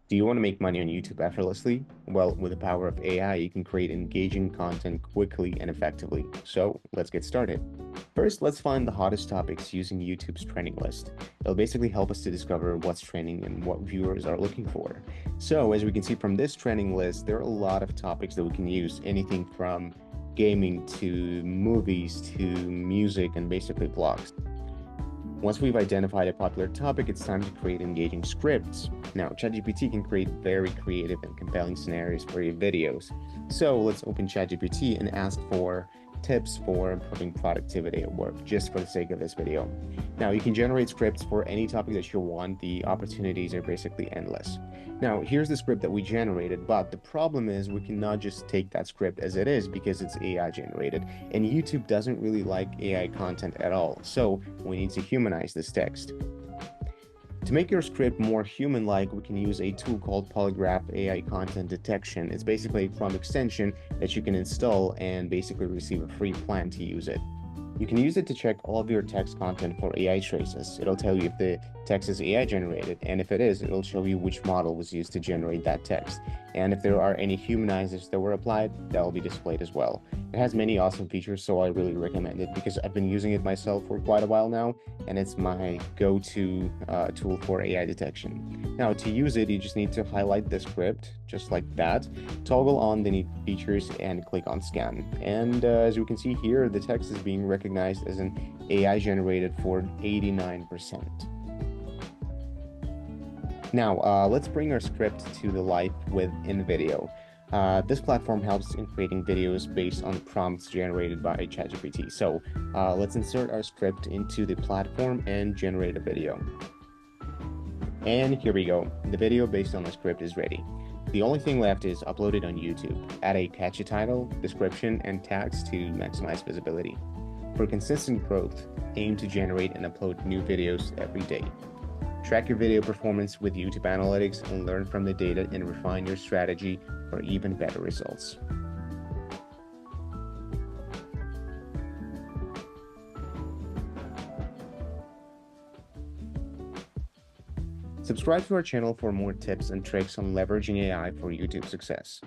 Do you want to make money on YouTube effortlessly? Well, with the power of AI, you can create engaging content quickly and effectively. So let's get started. First, let's find the hottest topics using YouTube's trending list. It'll basically help us to discover what's trending and what viewers are looking for. So as we can see from this trending list, there are a lot of topics that we can use, anything from gaming to movies to music and basically vlogs. Once we've identified a popular topic, it's time to create engaging scripts. Now, ChatGPT can create very creative and compelling scenarios for your videos. So let's open ChatGPT and ask for tips for improving productivity at work, just for the sake of this video. Now, you can generate scripts for any topic that you want. The opportunities are basically endless. Now, here's the script that we generated, but the problem is we cannot just take that script as it is because it's AI generated, and YouTube doesn't really like AI content at all, so we need to humanize this text. To make your script more human-like, we can use a tool called Polygraf AI content detection. It's basically a Chrome extension that you can install and basically receive a free plan to use it. You can use it to check all of your text content for AI traces. It'll tell you if the text is AI generated, and if it is, it'll show you which model was used to generate that text. And if there are any humanizers that were applied, that will be displayed as well. It has many awesome features, so I really recommend it because I've been using it myself for quite a while now, and it's my go-to tool for AI detection. Now, to use it, you just need to highlight the script, just like that, toggle on the need features, and click on scan. And as you can see here, the text is being recognized as an AI generated for 89%. Now, let's bring our script to the life with invideo. This platform helps in creating videos based on prompts generated by ChatGPT. So let's insert our script into the platform and generate a video. And here we go. The video based on the script is ready. The only thing left is upload it on YouTube. Add a catchy title, description, and tags to maximize visibility. For consistent growth, aim to generate and upload new videos every day. Track your video performance with YouTube Analytics and learn from the data and refine your strategy for even better results. Subscribe to our channel for more tips and tricks on leveraging AI for YouTube success.